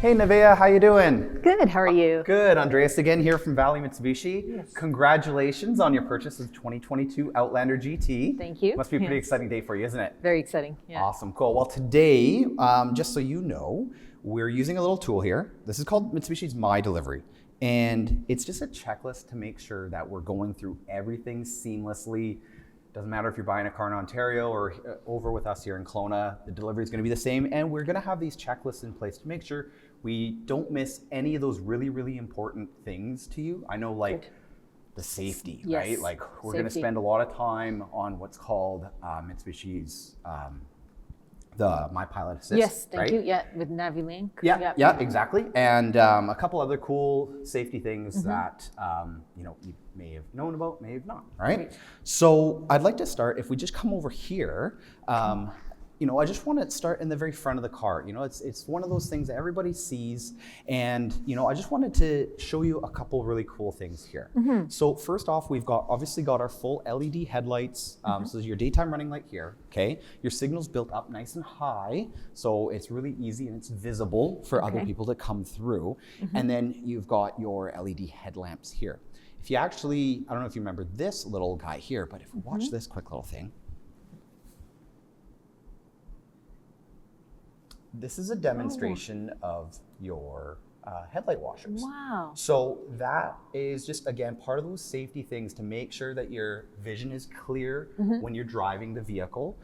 Hey Nevaeh, how you doing? Good, how are you? Good, Andreas again here from Valley Mitsubishi. Yes. Congratulations on your purchase of the 2022 Outlander GT. Thank you. Must be a pretty exciting day for you, isn't it? Very exciting, yeah. Awesome, cool. Well today, just so you know, we're using a little tool here. This is called Mitsubishi's My Delivery. And it's just a checklist to make sure that we're going through everything seamlessly. Doesn't matter if you're buying a car in Ontario or over with us here in Kelowna, the delivery is going to be the same. And we're going to have these checklists in place to make sure we don't miss any of those really, really important things to you. I know like the safety, Yes. right? Like we're going to spend a lot of time on what's called Mitsubishi's the My Pilot Assist. Yes, thank right? you. Yeah, with NaviLink. Yeah, exactly. And a couple other cool safety things that you may have known about, may have not, right? So I'd like to start, if we just come over here, I just want to start in the very front of the car. It's one of those things that everybody sees, and I just wanted to show you a couple really cool things here. So first off, we've obviously got our full LED headlights. So there's your daytime running light here. Okay, your signal's built up nice and high, so it's really easy and it's visible for other people to come through. And then you've got your LED headlamps here. If you actually, I don't know if you remember this little guy here, but if we watch this quick little thing. This is a demonstration of your headlight washers. Wow. So that is just, again, part of those safety things to make sure that your vision is clear when you're driving the vehicle.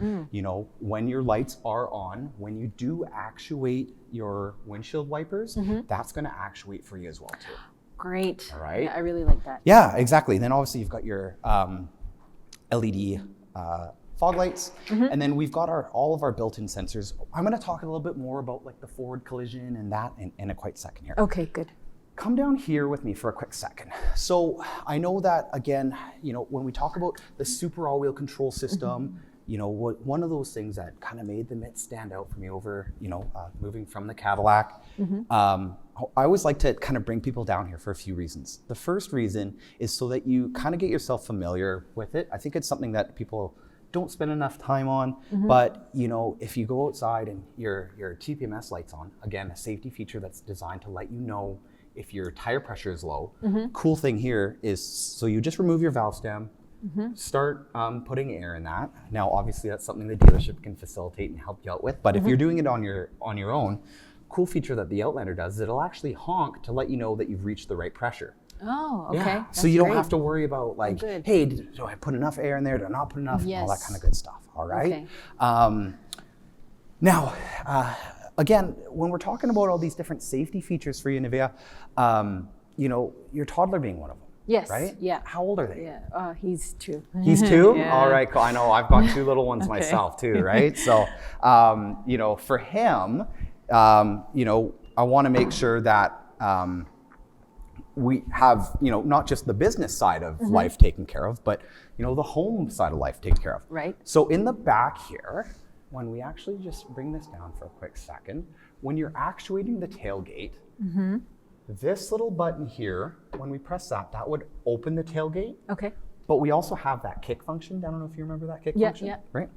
When your lights are on, when you do actuate your windshield wipers, that's going to actuate for you as well too. Great. All right. Yeah, I really like that. Yeah, exactly. Then obviously you've got your LED fog lights, and then we've got all of our built-in sensors. I'm going to talk a little bit more about like the forward collision and that in a quite second here. Okay, good. Come down here with me for a quick second. So I know that again, when we talk about the super all-wheel control system, one of those things that kind of made the Mitz stand out for me over, moving from the Cadillac. I always like to kind of bring people down here for a few reasons. The first reason is so that you kind of get yourself familiar with it. I think it's something that people don't spend enough time on, but if you go outside and your TPMS light's on, again, a safety feature that's designed to let you know if your tire pressure is low. Cool thing here is, so you just remove your valve stem, start putting air in that. Now, obviously that's something the dealership can facilitate and help you out with, but if you're doing it on your own, cool feature that the Outlander does is it'll actually honk to let you know that you've reached the right pressure. Oh, okay. Yeah. So you don't have to worry about like, hey, do I put enough air in there? Do I not put enough? Yes. All that kind of good stuff. All right. Okay. Now, again, when we're talking about all these different safety features for you, Nevaeh, your toddler being one of them. Yes. Right? Yeah. How old are they? Yeah. He's 2. He's 2? Yeah. All right, cool. I know I've got 2 little ones myself too, right? So, for him, I want to make sure that we have, not just the business side of life taken care of, but, the home side of life taken care of. Right. So in the back here, when we actually just bring this down for a quick second, when you're actuating the tailgate, this little button here, when we press that would open the tailgate. Okay. But we also have that kick function. I don't know if you remember that kick function. Yeah. Right.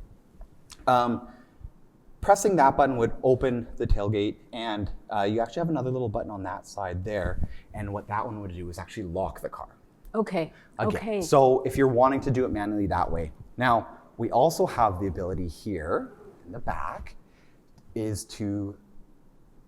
Pressing that button would open the tailgate, and you actually have another little button on that side there, and what that one would do is actually lock the car. Okay. Okay. So if you're wanting to do it manually that way. Now, we also have the ability here in the back is to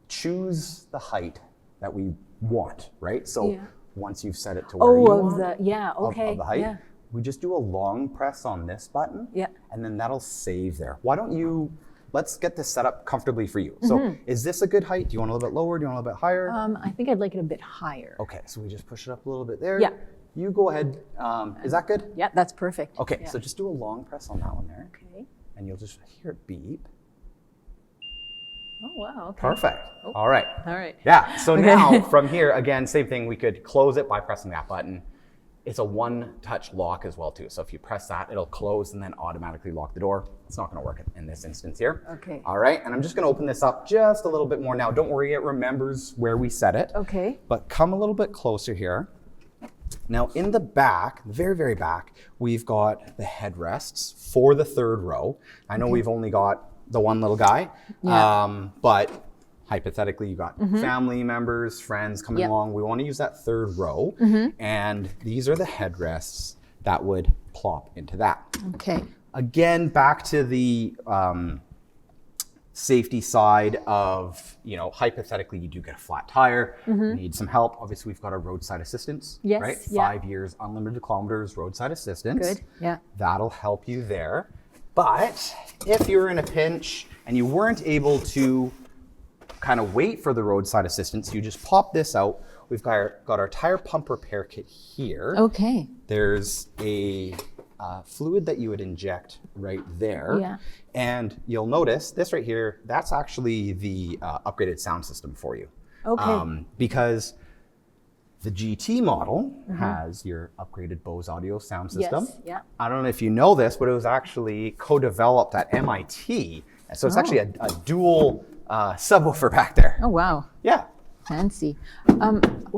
choose the height that we want, right? So once you've set it to where you want of the height, we just do a long press on this button, and then that'll save there. Why don't you, let's get this set up comfortably for you. So is this a good height? Do you want a little bit lower? Do you want a little bit higher? I think I'd like it a bit higher. Okay, so we just push it up a little bit there. Yeah. You go ahead. Is that good? Yeah, that's perfect. Okay, so just do a long press on that one there. Okay. And you'll just hear it beep. Oh, wow. Okay. Perfect. All right. All right. Yeah, so now from here, again, same thing. We could close it by pressing that button. It's a one-touch lock as well, too. So if you press that, it'll close and then automatically lock the door. It's not going to work in this instance here. Okay. All right, and I'm just going to open this up just a little bit more now. Don't worry, it remembers where we set it. Okay. But come a little bit closer here. Now in the back, the very, very back, we've got the headrests for the third row. I know we've only got the one little guy, but hypothetically, you got family members, friends coming Yep. along. We want to use that third row. And these are the headrests that would plop into that. Okay. Again, back to the safety side of, hypothetically, you do get a flat tire, need some help. Obviously, we've got our roadside assistance, Yes, right? yeah. 5 years, unlimited kilometers, roadside assistance. Good. Yeah. That'll help you there. But if you're in a pinch and you weren't able to kind of wait for the roadside assistance, you just pop this out. We've got our tire pump repair kit here. Okay. There's a fluid that you would inject right there. Yeah. And you'll notice this right here, that's actually the upgraded sound system for you. Okay. Because the GT model has your upgraded Bose audio sound system. Yes. Yeah. I don't know if you know this, but it was actually co-developed at MIT. And so it's actually a dual subwoofer back there. Oh wow. Yeah. Fancy.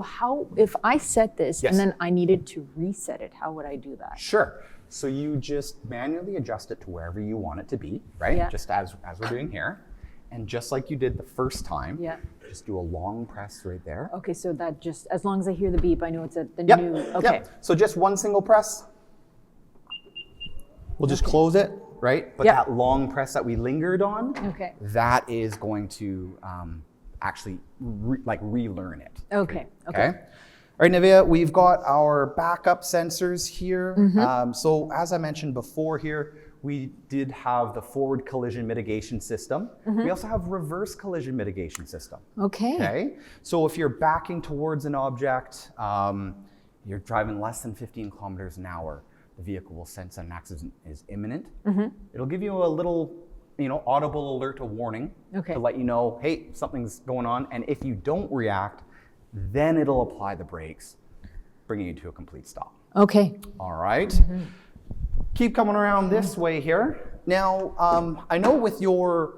How if I set this Yes. and then I needed to reset it? How would I do that? Sure. So you just manually adjust it to wherever you want it to be, right? Yeah. Just as we're doing here. And just like you did the first time, Yeah. just do a long press right there. Okay, so that just as long as I hear the beep, I know it's at the Yep. new. Yep. Okay. So just one single press. We'll just close it, right? But Yep. that long press that we lingered on, Okay. that is going to actually relearn it. Okay. Okay. All right, Nivea, we've got our backup sensors here. So as I mentioned before here, we did have the forward collision mitigation system. We also have reverse collision mitigation system. Okay. Okay. So if you're backing towards an object, you're driving less than 15 kilometers an hour, the vehicle will sense an accident is imminent. It'll give you a little, audible alert, a warning Okay. to let you know, hey, something's going on. And if you don't react, then it'll apply the brakes, bringing you to a complete stop. Okay. All right. Keep coming around this way here. Now, I know with your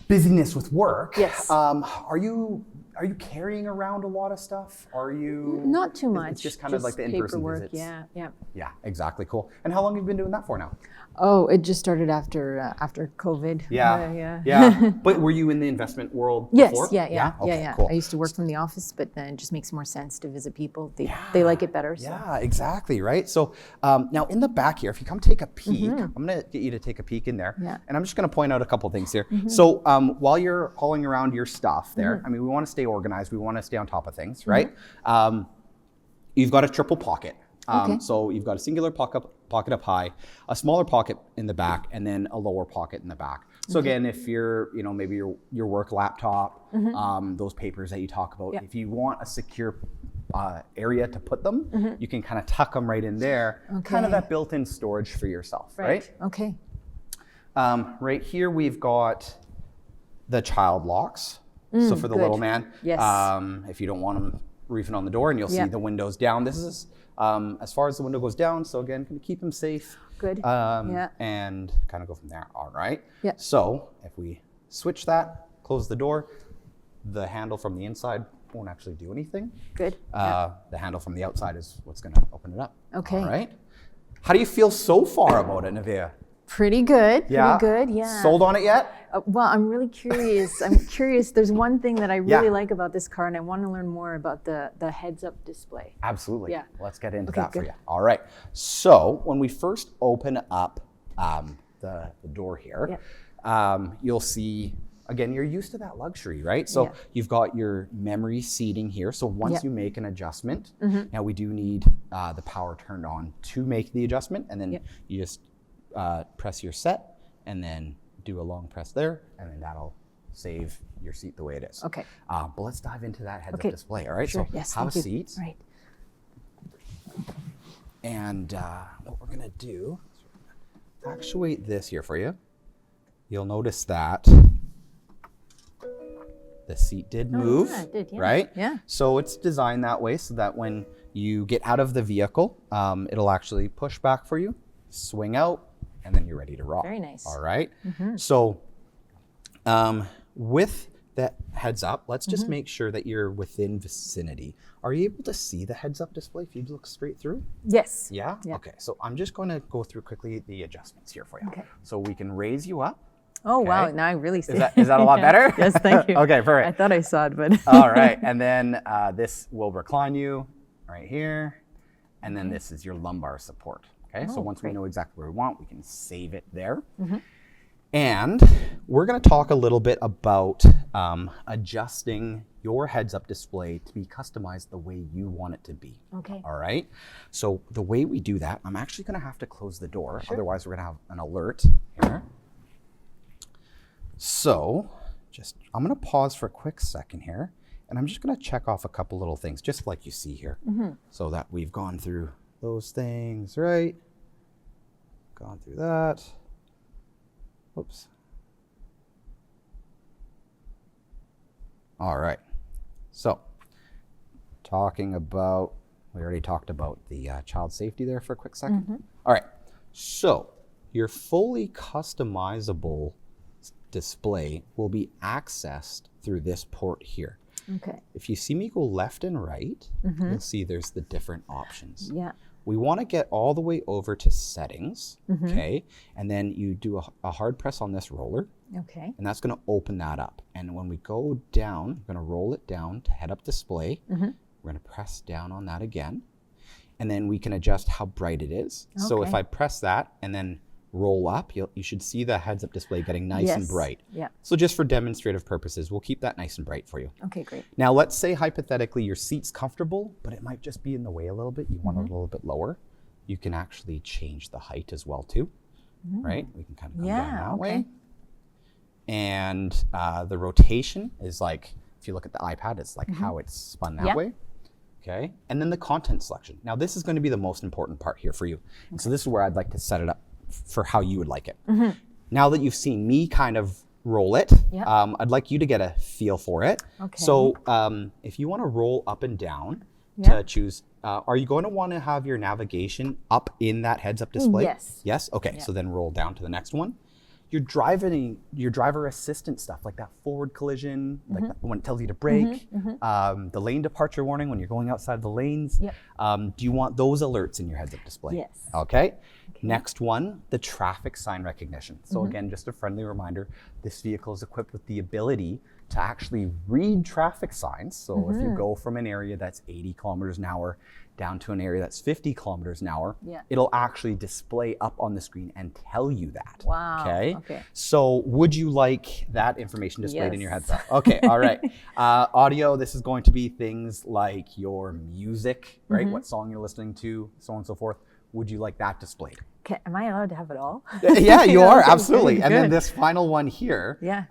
busyness with work, Yes. Are you carrying around a lot of stuff? Are you Not too much. It's just kind of like the in-person paperwork. visits. Yeah. Yeah. Yeah, exactly. Cool. And how long have you been doing that for now? Oh, it just started after COVID. Yeah. Yeah. But were you in the investment world Yes, before? yeah. Okay, cool. I used to work from the office, but then it just makes more sense to visit people. They like it better. So. Yeah, exactly, right? So now in the back here, if you come take a peek, I'm gonna get you to take a peek in there. Yeah. And I'm just gonna point out a couple things here. So while you're hauling around your stuff there, I mean, we wanna stay organized, we wanna stay on top of things, right? You've got a triple pocket. Okay. So you've got a singular pocket up high, a smaller pocket in the back, and then a lower pocket in the back. So again, if you're, maybe your work laptop, those papers that you talk about, Yep. if you want a secure area to put them, you can kind of tuck them right in there. Kind of Okay. that built-in storage for yourself, right? Okay. Right here we've got the child locks. So for the good. little man, Yes. if you don't want them reefing on the door, and you'll see Yep. the windows down. This is as far as the window goes down. So again, can keep him safe. Good. Yeah. And kind of go from there. All right. Yeah. So if we switch that, close the door, the handle from the inside won't actually do anything. Good. The handle from the outside is what's going to open it up. Okay. All right. How do you feel so far about it, Nivea? Pretty good. Yeah. Pretty good. Yeah. Sold on it yet? Well, I'm really curious. There's one thing that I really Yeah. like about this car, and I want to learn more about the heads-up display. Absolutely. Yeah. Let's get into Okay, that for good. you. All right. So when we first open up the door here, you'll see, again, you're used to that luxury, right? So Yeah. you've got your memory seating here. So once Yep. you make an adjustment, now we do need the power turned on to make the adjustment. And then Yep. you just press your set and then do a long press there. And then that'll save your seat the way it is. Okay. But let's dive into that heads-up Okay. display. All right. Sure. So Yes. have a thank you. seat. Right. And what we're gonna do is actuate this here for you. You'll notice that the seat did move, yeah, it did, yeah. right? Yeah. So it's designed that way so that when you get out of the vehicle, it'll actually push back for you, swing out, and then you're ready to rock. Very nice. All right. So with that heads up, let's just make sure that you're within vicinity. Are you able to see the heads up display if you look straight through? Yes. Yeah? Yeah. Okay, so I'm just going to go through quickly the adjustments here for you. Okay. So we can raise you up, Oh, wow. Okay. Now I really see. Is that a lot better? Yes, thank you. Okay, I perfect. thought I saw it, but. All right, and then this will recline you right here, and then this is your lumbar support. Okay, so Oh, once we great. know exactly where we want, we can save it there. Mm-hmm. And we're going to talk a little bit about adjusting your heads-up display to be customized the way you want it to be. Okay. All right. So the way we do that, I'm actually going to have to close the door. Sure. Otherwise, we're going to have an alert here. So I'm going to pause for a quick second here, and I'm just going to check off a couple little things, just like you see here, so that we've gone through those things, right? Gone through that. Oops. All right. So, we already talked about the child safety there for a quick second. All right. So, your fully customizable display will be accessed through this port here. Okay. If you see me go left and right, you'll see there's the different options. Yeah. We want to get all the way over to settings, okay? And then you do a hard press on this roller, Okay. and that's going to open that up. And when we go down, we're going to roll it down to head-up display. We're going to press down on that again, and then we can adjust how bright it is. So if Okay. I press that and then roll up, you should see the heads-up display getting nice and Yes. bright. Yeah. So just for demonstrative purposes, we'll keep that nice and bright for you. Okay, great. Now, let's say hypothetically your seat's comfortable, but it might just be in the way a little bit. You want it a little bit lower. You can actually change the height as well too, right? We can kind of come down Yeah, that okay. way. And the rotation is like, if you look at the iPad, it's like how it's spun that Yeah. way. Okay. And then the content selection. Now, this is going to be the most important part here for you. So this is where I'd like to set it up for how you would like it. Now that you've seen me kind of roll it, Yep. I'd like you to get a feel for it. Okay. So if you want to roll up and down Yeah. to choose, are you going to want to have your navigation up in that heads-up display? Yes. Yes? Okay, Yeah. so then roll down to the next one. Your driver assistant stuff, like that forward collision, like that, when it tells you to brake, the lane departure warning when you're going outside the lanes. Yep. Do you want those alerts in your heads-up display? Yes. Okay. Next one, the traffic sign recognition. So again, just a friendly reminder, this vehicle is equipped with the ability to actually read traffic signs. So if you go from an area that's 80 kilometers an hour down to an area that's 50 kilometers an hour, Yeah. it'll actually display up on the screen and tell you that. Wow. Okay. Okay. So would you like that information displayed in your Yes. headset? Okay. All right. Audio, this is going to be things like your music, right? What song you're listening to, so on and so forth. Would you like that displayed? Okay, am I allowed to have it all? Yeah, you are, Okay, absolutely. good, And then good. this final one here, Yeah.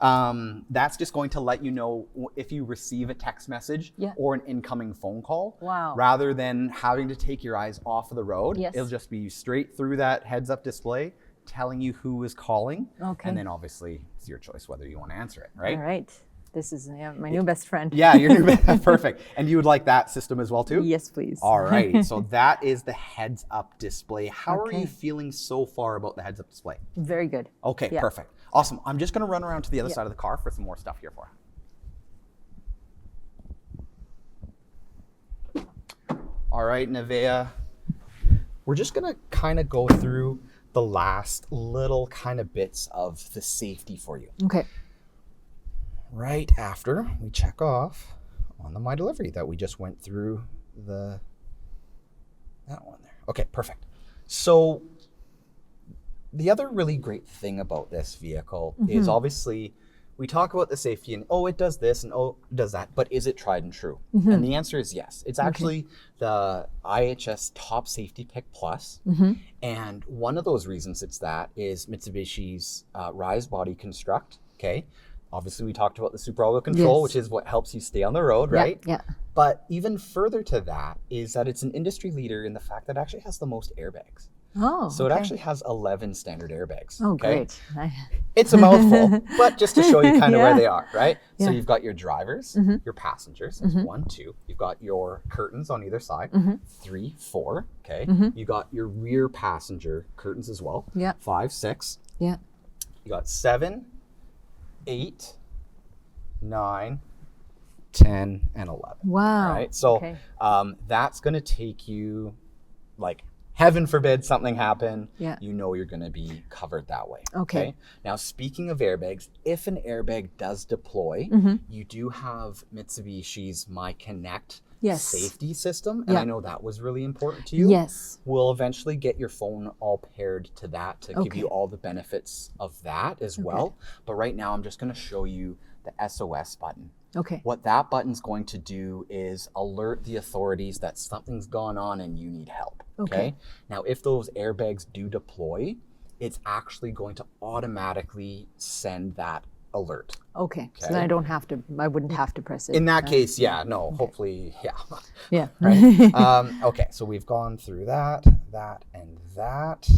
that's just going to let you know if you receive a text message Yeah. or an incoming phone call. Wow. Rather than having to take your eyes off of the road, Yes. it'll just be straight through that heads-up display telling you who is calling. Okay. And then obviously it's your choice whether you want to answer it, right? All right. This is my new best friend. Yeah, you're perfect. And you would like that system as well too? Yes, please. All righty, so that is the heads-up display. How are Okay. you feeling so far about the heads-up display? Very good. Okay, Yeah. perfect. Awesome. I'm just going to run around to the other Yeah. side of the car for some more stuff here for you. All right, Nevaeh. We're just going to kind of go through the last little kind of bits of the safety for you. Okay. Right after we check off on the My Delivery that we just went through that one there. Okay, perfect. So the other really great thing about this vehicle is obviously we talk about the safety and it does this and it does that, but is it tried and true? And the answer is yes. It's actually the IHS Top Safety Pick Plus. And one of those reasons it's that is Mitsubishi's Rise Body Construct. Okay. Obviously, we talked about the super all-wheel control, Yes. which is what helps you stay on the road, right? Yeah. But even further to that is that it's an industry leader in the fact that it actually has the most airbags. Oh. So okay. it actually has 11 standard airbags. Oh, okay? great. It's a mouthful, but just to show you kind of where Yeah. they are, right? So Yeah. you've got your drivers, your passengers, that's 1, 2. You've got your curtains on either side, 3, 4, okay? You got your rear passenger curtains as well, Yeah. 5, 6. Yeah. You got 7, 8, 9, 10, and 11. Wow. Right? So Okay. that's going to take you like heaven forbid something happen, Yeah. you know you're going to be covered that way. Okay. Now, speaking of airbags, if an airbag does deploy, Mm-hmm. you do have Mitsubishi's My Connect Yes. safety system. And Yeah. I know that was really important to you. Yes. We'll eventually get your phone all paired to that to give Okay. you all the benefits of that as well. But right now, I'm just going to show you the SOS button. Okay. What that button's going to do is alert the authorities that something's gone on and you need help. Okay. Now, if those airbags do deploy, it's actually going to automatically send that alert. Okay. So Okay. then I wouldn't have to press it. In that case, yeah, no, hopefully, yeah. Yeah. Right? Okay, so we've gone through that, and that.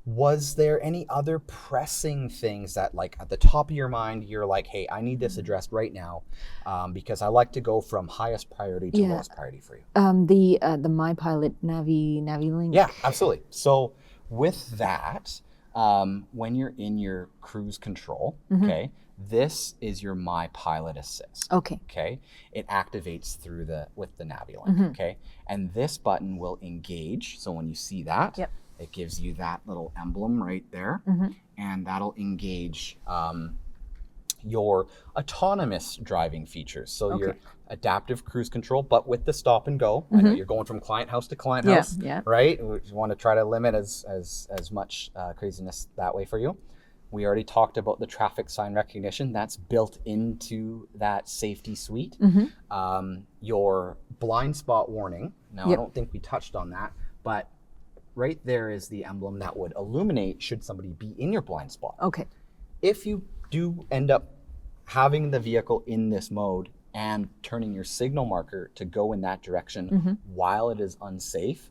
Was there any other pressing things that, like, at the top of your mind, you're like, hey, I need this addressed right now, because I like to go from highest priority to Yeah. lowest priority for you? The My Pilot Navi Link. Yeah, absolutely. So with that, when you're in your cruise control, okay, this is your My Pilot Assist. Okay. Okay, it activates through with the Navi Link. Okay, and this button will engage. So when you see that, Yep. it gives you that little emblem right there, and that'll engage your autonomous driving features. So your adaptive cruise control, but with the stop and go. I know you're going from client house to client Yeah, house, yeah. right? We want to try to limit as much craziness that way for you. We already talked about the traffic sign recognition. That's built into that safety suite. Your blind spot warning. Now, I don't think we touched on that, but right there is the emblem that would illuminate should somebody be in your blind spot. Okay. If you do end up having the vehicle in this mode and turning your signal marker to go in that direction while it is unsafe,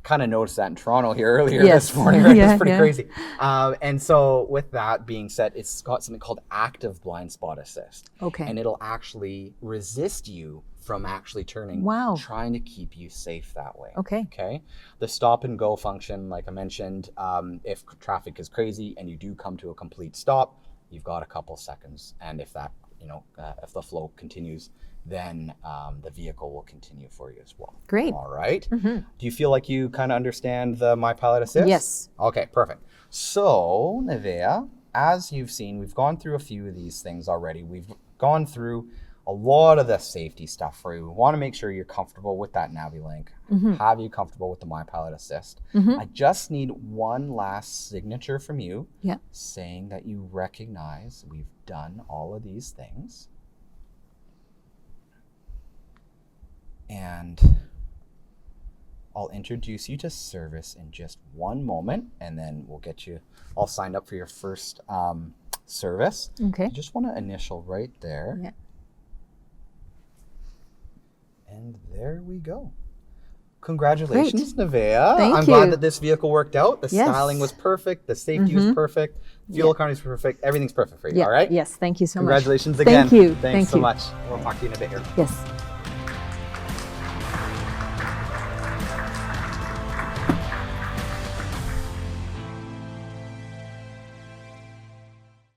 kind of noticed that in Toronto here earlier Yes. this morning, right? Yeah, It's pretty yeah. crazy. And so with that being said, it's got something called active blind spot assist. Okay. And it'll actually resist you from actually turning, Wow. trying to keep you safe that way. Okay. Okay. The stop and go function, like I mentioned, if traffic is crazy and you do come to a complete stop, you've got a couple seconds. And if that, if the flow continues, then the vehicle will continue for you as well. Great. All right. Do you feel like you kind of understand the My Pilot Assist? Yes. Okay, perfect. So, Nevaeh, as you've seen, we've gone through a few of these things already. We've gone through a lot of the safety stuff for you. We want to make sure you're comfortable with that Navi Link, have you comfortable with the My Pilot Assist. I just need one last signature from you saying that you recognize we've done all of these things. And I'll introduce you to service in just one moment, and then we'll get you all signed up for your first service. Okay. I just want to initial right there. Yeah. And there we go. Congratulations, Nevaeh. Thank I'm glad you. that this vehicle worked out. The Yes. styling was perfect. The safety was perfect. Fuel economy was perfect. Everything's perfect for you, Yeah. all right? Yes. Thank you so much. Congratulations again. Thank you. Thanks Thank so you. much. We'll talk to you in a bit here. Yes.